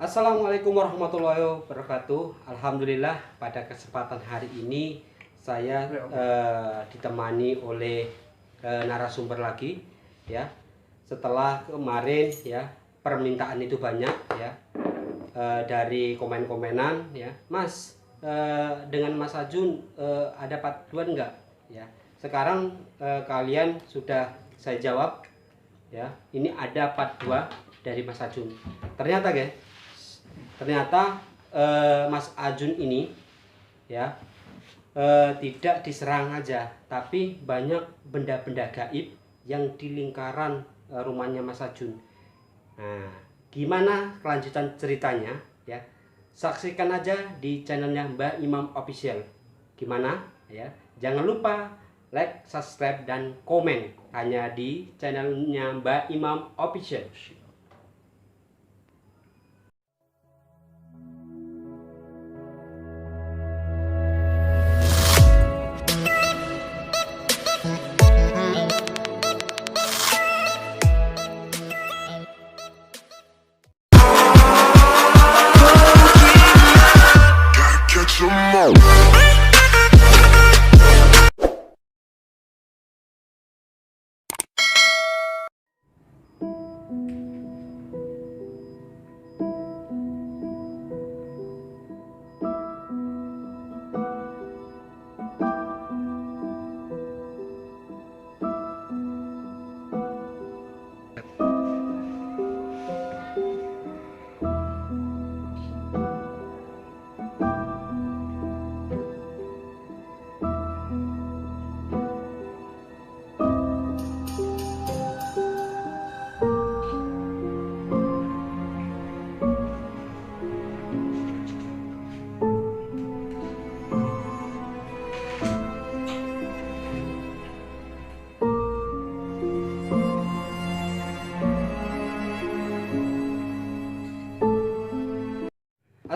Assalamualaikum warahmatullahi wabarakatuh. Alhamdulillah pada kesempatan hari ini saya ditemani oleh narasumber lagi ya. Setelah kemarin ya permintaan itu banyak ya dari komen-komenan ya. Mas dengan Mas Ajun ada part 2 enggak ya. Sekarang kalian sudah saya jawab ya. Ini ada part 2 dari Mas Ajun. Ternyata Mas Ajun ini ya tidak diserang aja, tapi banyak benda-benda gaib yang di lingkaran rumahnya Mas Ajun. Nah, gimana kelanjutan ceritanya ya? Saksikan aja di channelnya Mbah Imam Official. Gimana ya? Jangan lupa like, subscribe, dan komen hanya di channelnya Mbah Imam Official. Catch 'em all.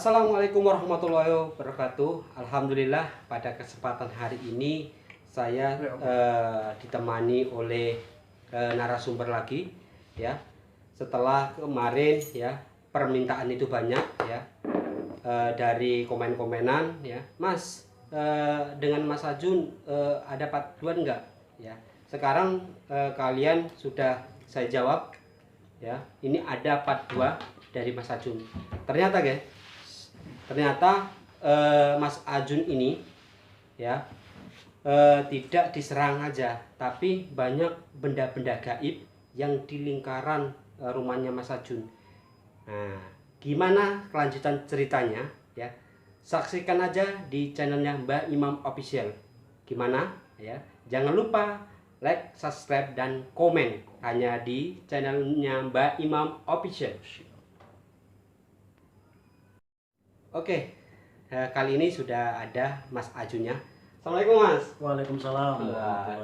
Assalamualaikum warahmatullahi wabarakatuh. Alhamdulillah pada kesempatan hari ini saya ditemani oleh narasumber lagi ya. Setelah kemarin ya permintaan itu banyak ya dari komen-komenan ya. Mas dengan Mas Ajun ada part 2 enggak ya. Sekarang kalian sudah saya jawab ya. Ini ada part 2 dari Mas Ajun. Ternyata Mas Ajun ini ya tidak diserang aja, tapi banyak benda-benda gaib yang di lingkaran rumahnya Mas Ajun. Nah, gimana kelanjutan ceritanya ya? Saksikan aja di channelnya Mbah Imam Official. Gimana ya? Jangan lupa like, subscribe, dan komen hanya di channelnya Mbah Imam Official. Oke, kali ini sudah ada Mas Ajunnya. Assalamualaikum Mas. Waalaikumsalam.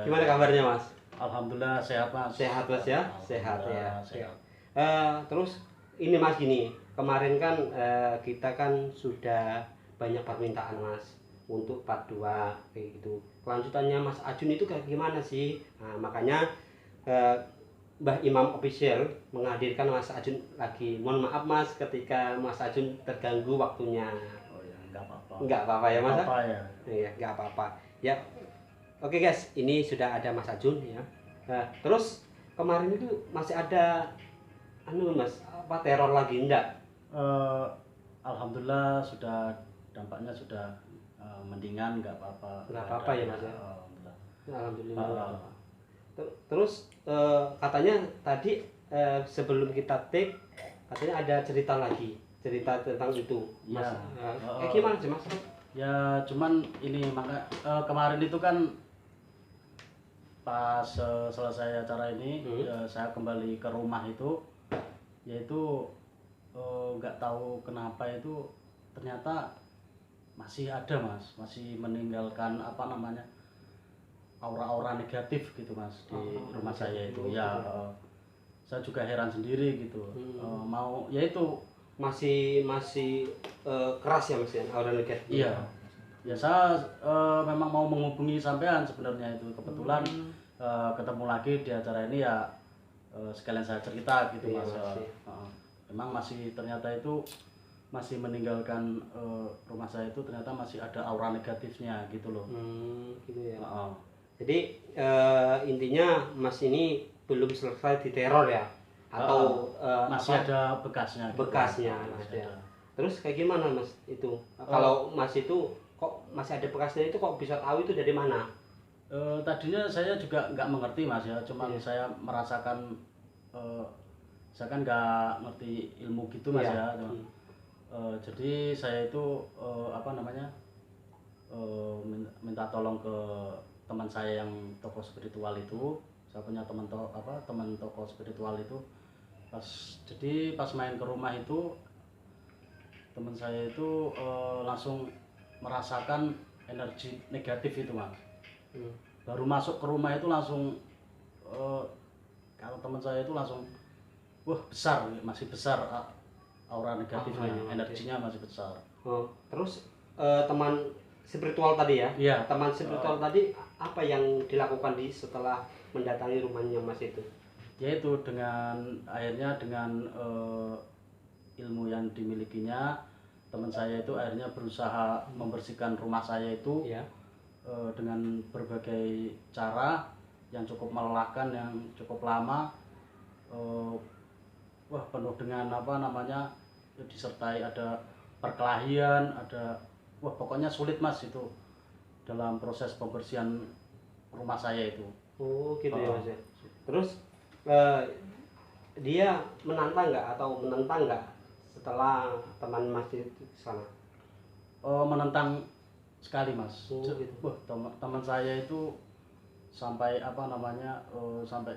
Gimana kabarnya Mas? Alhamdulillah sehat Mas. Sehat Mas ya? Sehat ya. Sehat. Terus ini Mas gini, kemarin kan kita kan sudah banyak permintaan Mas untuk part 2 kayak gitu. Kelanjutannya Mas Ajun itu kayak gimana sih? Nah, makanya Mbah Imam Official menghadirkan Mas Ajun lagi. Mohon maaf Mas ketika Mas Ajun terganggu waktunya. Oh ya, enggak apa-apa. Enggak apa-apa ya Mas? Apa ya? Iya, enggak apa-apa. Ya. Oke guys, ini sudah ada Mas Ajun ya. Nah, terus kemarin itu masih ada Mas, apa teror lagi enggak? Alhamdulillah sudah dampaknya sudah mendingan, enggak apa-apa. Enggak apa-apa ya Mas ya. Alhamdulillah. Alhamdulillah. Terus katanya tadi sebelum kita take katanya ada cerita tentang itu Mas. Ya. Gimana sih Mas? Ya cuman ini maka kemarin itu kan pas selesai acara ini saya kembali ke rumah itu, yaitu nggak tahu kenapa itu ternyata masih ada Mas, masih meninggalkan apa namanya aura-aura negatif gitu Mas di rumah saya itu ya. Saya juga heran sendiri gitu. Mau yaitu masih keras ya Mas ya aura negatif. iya ya, saya memang mau menghubungi sampean sebenarnya itu kebetulan ketemu lagi di acara ini ya, sekalian saya cerita gitu Mas. memang masih ternyata itu masih meninggalkan rumah saya itu ternyata masih ada aura negatifnya gitu loh. Gitu ya. Heeh. Jadi intinya Mas ini belum selesai diteror ya? Atau masih apa, ada bekasnya gitu. bekasnya Masih ada. ada. Terus kayak gimana Mas itu? Kalau Mas itu kok masih ada bekasnya itu kok bisa tahu itu dari mana? Tadinya saya juga nggak mengerti Mas ya, cuman Iya. saya merasakan saya kan nggak ngerti ilmu gitu Mas Iya. ya. Jadi saya itu apa namanya minta tolong ke teman saya yang tokoh spiritual itu. Saya punya teman tokoh spiritual itu. Jadi pas main ke rumah itu teman saya itu langsung merasakan energi negatif itu Mas. Baru masuk ke rumah itu langsung kalau teman saya itu langsung wah besar, masih besar aura negatifnya, energinya masih besar. Terus teman spiritual tadi ya? Iya. Teman spiritual tadi apa yang dilakukan setelah mendatangi rumahnya Mas itu? Yaitu akhirnya dengan ilmu yang dimilikinya, teman saya itu akhirnya berusaha membersihkan rumah saya itu Iya. dengan berbagai cara yang cukup melelahkan, yang cukup lama. Wah penuh dengan apa namanya disertai ada perkelahian, wah pokoknya sulit Mas itu dalam proses pembersihan rumah saya itu. Oh gitu ya Mas ya. Terus dia menantang nggak atau menentang nggak setelah teman Mas itu ke sana? Menentang sekali Mas. Oh, gitu. Wah teman saya itu sampai apa namanya sampai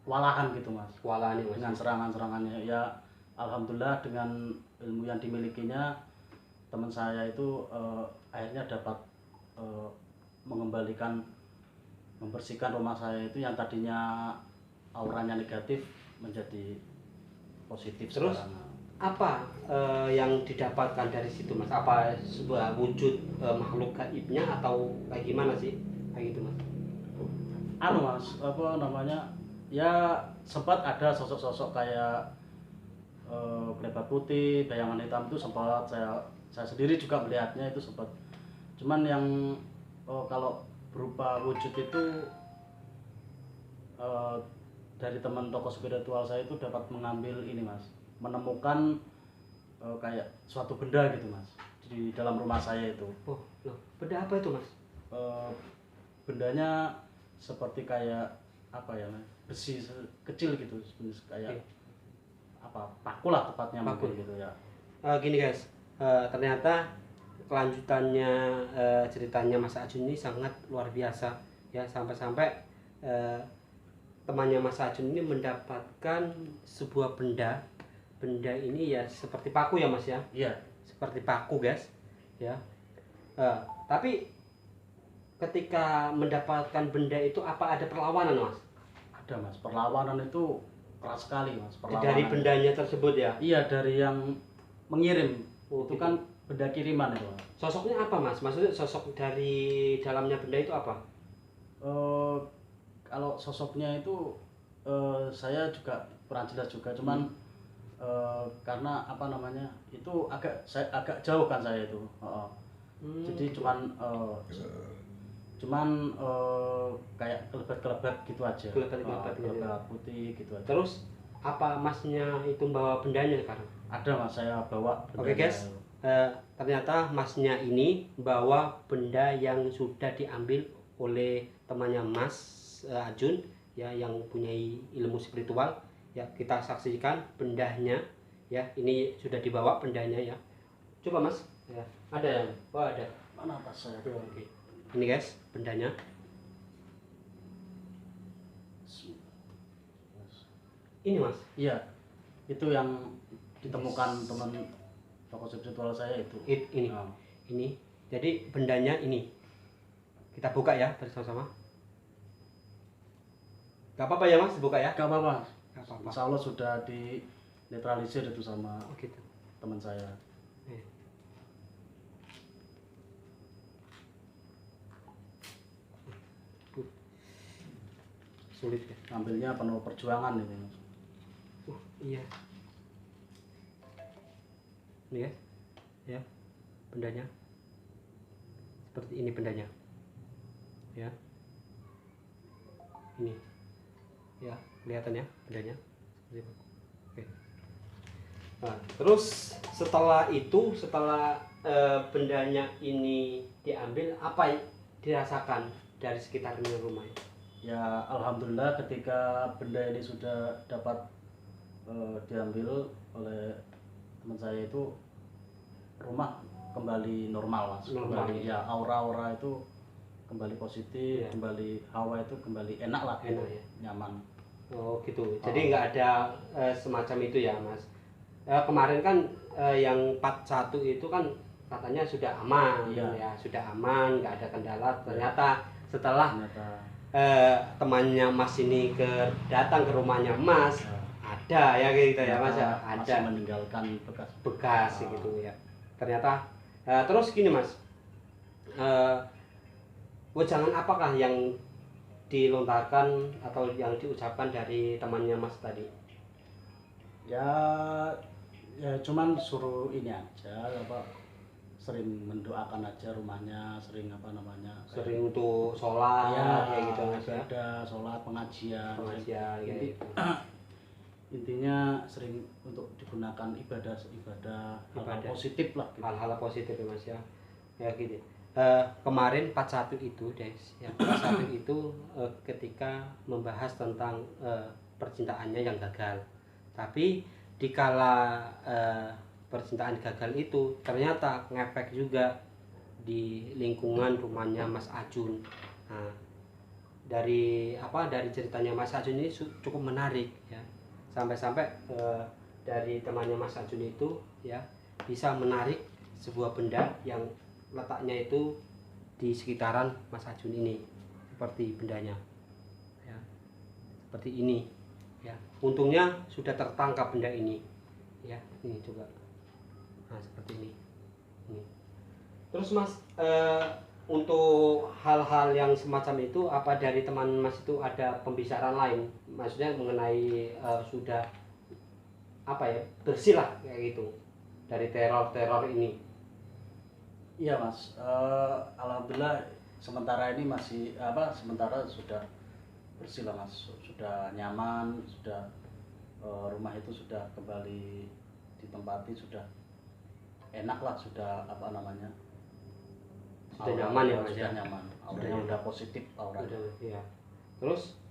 kewalahan gitu Mas. Kewalahan ya Mas. Dengan serangan-serangannya ya, alhamdulillah dengan ilmu yang dimilikinya teman saya itu akhirnya dapat membersihkan rumah saya itu yang tadinya auranya negatif menjadi positif. Terus sekarang. apa yang didapatkan dari situ Mas? Apa sebuah wujud makhluk gaibnya atau kayak gimana sih? Kayak gitu Mas. Mas, apa namanya? Ya sempat ada sosok-sosok kayak kelebat putih, bayangan hitam itu sempat saya sendiri juga melihatnya itu sempat. Cuman yang kalau berupa wujud itu dari teman tokoh spiritual saya itu dapat mengambil ini Mas, menemukan kayak suatu benda gitu Mas di dalam rumah saya itu. Oh, loh, benda apa itu Mas? Bendanya seperti kayak apa ya, besi kecil gitu, kayak apa, paku lah tepatnya Paku. mungkin gitu ya. Gini guys, ternyata kelanjutannya ceritanya Mas Ajun ini sangat luar biasa ya, sampai-sampai temannya Mas Ajun ini mendapatkan sebuah benda ini ya seperti paku ya Mas ya. Iya. Seperti paku guys ya. Tapi ketika mendapatkan benda itu apa ada perlawanan Mas? Ada Mas, perlawanan itu keras sekali Mas, perlawanan. Dari bendanya tersebut ya? Iya, dari yang mengirim. Oh, itu gitu. kan benda kiriman itu Mas. Sosoknya apa Mas? Maksudnya sosok dari dalamnya benda itu apa? Kalau sosoknya itu saya juga kurang jelas juga, cuman karena apa namanya itu agak jauh kan saya itu. Jadi cuman kayak kelebat-kelebat gitu aja. Kelebat putih gitu aja. Terus apa Masnya itu bawa bendanya sekarang? Ada Mas, saya bawa bendanya. Oke guys, ternyata Masnya ini bawa benda yang sudah diambil oleh temannya Mas Ajun ya, yang punya ilmu spiritual ya. Kita saksikan bendanya ya, ini sudah dibawa bendanya ya. Coba Mas ya. Ada yang? Oh ada. Mana tas saya? Oke. Ini guys bendanya. Ini Mas. Iya, itu yang ditemukan teman tokoh spiritual saya itu. Ini. Ini. Jadi bendanya ini. Kita buka ya bersama-sama. Gak apa-apa ya Mas, buka ya? Gak apa-apa. Gak apa-apa. Insya Allah sudah dinetralisir itu sama gitu. teman saya. Sulit ya. Ngambilnya penuh perjuangan ini. Iya. Ini guys, ya bendanya seperti ini bendanya, ya ini, ya kelihatan ya bendanya seperti itu. Oke. Nah, terus setelah bendanya ini diambil, apa dirasakan dari sekitar rumah? Ya alhamdulillah ketika benda ini sudah dapat diambil oleh teman saya itu, rumah kembali normal Mas. Kembali ya, aura-aura itu kembali positif, kembali hawa itu kembali enak lah, enak ya, nyaman. Oh gitu. Jadi nggak ada semacam itu ya Mas. Kemarin kan yang part 1 itu kan katanya sudah aman, ya sudah aman, nggak ada kendala. Ternyata setelah temannya Mas ini datang ke rumahnya Mas, ada ya gitu ya Mas ya, ada masih meninggalkan bekas gitu ya. Ternyata terus gini Mas, wejangan apakah yang dilontarkan atau yang diucapkan dari temannya Mas tadi? Ya cuman suruh ini aja, apa, sering mendoakan aja rumahnya, sering apa namanya, sering untuk sholat ya, kayak gitu Mas ya. Ada sholat, pengajian kayak gitu. Intinya sering untuk digunakan ibadah hal positif lah gitu. Hal-hal positif ya Mas ya. Ya gitu. Kemarin part 1 itu guys, ya part 1 itu ketika membahas tentang percintaannya yang gagal. Tapi dikala percintaan gagal itu ternyata ngefek juga di lingkungan rumahnya Mas Ajun. Nah, dari ceritanya Mas Ajun ini cukup menarik ya. Sampai-sampai dari temannya Mas Ajun itu ya bisa menarik sebuah benda yang letaknya itu di sekitaran Mas Ajun ini, seperti bendanya ya, seperti ini ya. Untungnya sudah tertangkap benda ini ya, ini coba. Nah seperti ini. Terus Mas, untuk hal-hal yang semacam itu, apa dari teman Mas itu ada pembicaraan lain, maksudnya mengenai sudah apa ya, bersih lah kayak gitu dari teror ini? Iya Mas, alhamdulillah sementara ini masih sementara sudah bersih lah Mas, sudah nyaman, sudah rumah itu sudah kembali ditempati, sudah enak lah, sudah apa namanya, sudah nyaman ya Mas, sudah nyaman, auranya udah positif auranya. Ya. Terus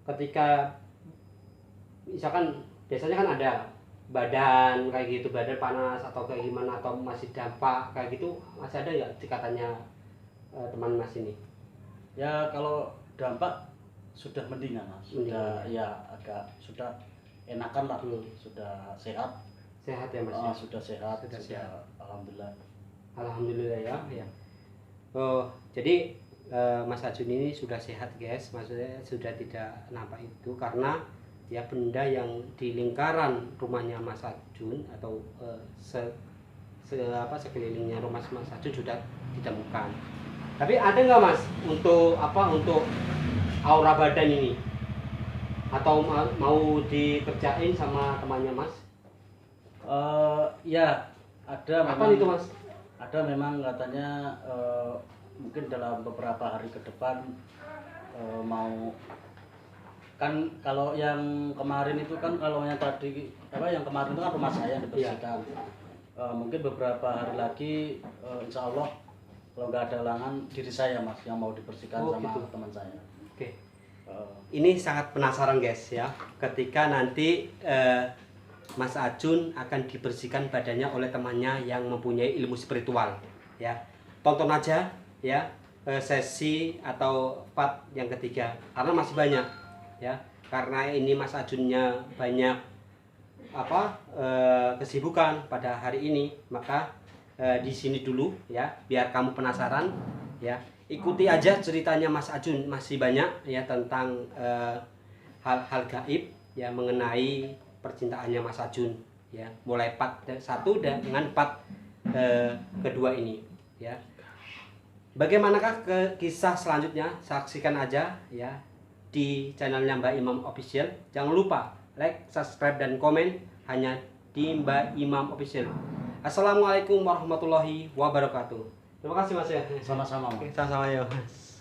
ketika misalkan biasanya kan ada badan kayak gitu, badan panas atau kayak gimana, atau masih dampak kayak gitu, masih ada ya katanya teman Mas ini? Ya kalau dampak sudah mendingan Mas, sudah ya agak sudah enakan lah, sudah sehat ya Mas. Sudah sehat, sudah alhamdulillah ya. Oh jadi Mas Ajun ini sudah sehat guys, maksudnya sudah tidak nampak itu, karena ya benda yang di lingkaran rumahnya Mas Ajun atau sekelilingnya rumah Mas Ajun sudah ditemukan. Tapi ada nggak Mas untuk aura badan ini, atau mau dikerjain sama temannya Mas? Ya ada. Apa itu Mas? Ada memang katanya, mungkin dalam beberapa hari ke depan mau, kan kalau yang kemarin itu kan, kalau yang tadi yang kemarin itu kan rumah saya yang dibersihkan. Mungkin beberapa hari lagi insya Allah kalau nggak ada halangan, diri saya Mas yang mau dibersihkan sama gitu, teman saya. Oke. Ini sangat penasaran guys ya, ketika nanti Mas Ajun akan dibersihkan badannya oleh temannya yang mempunyai ilmu spiritual ya. Tonton aja ya sesi atau part yang ketiga, karena masih banyak ya, karena ini Mas Ajunnya banyak kesibukan pada hari ini, maka di sini dulu ya, biar kamu penasaran ya. Ikuti aja ceritanya Mas Ajun, masih banyak ya tentang hal-hal gaib ya mengenai percintaannya Mas Ajun ya, mulai part 1 dengan part kedua ini ya. Bagaimanakah kisah selanjutnya? Saksikan aja ya di channelnya Mbak Imam Official. Jangan lupa like, subscribe, dan komen hanya di Mbak Imam Official. Assalamualaikum warahmatullahi wabarakatuh. Terima kasih Mas ya. Sama-sama, Mas. Oke, sama-sama ya Mas.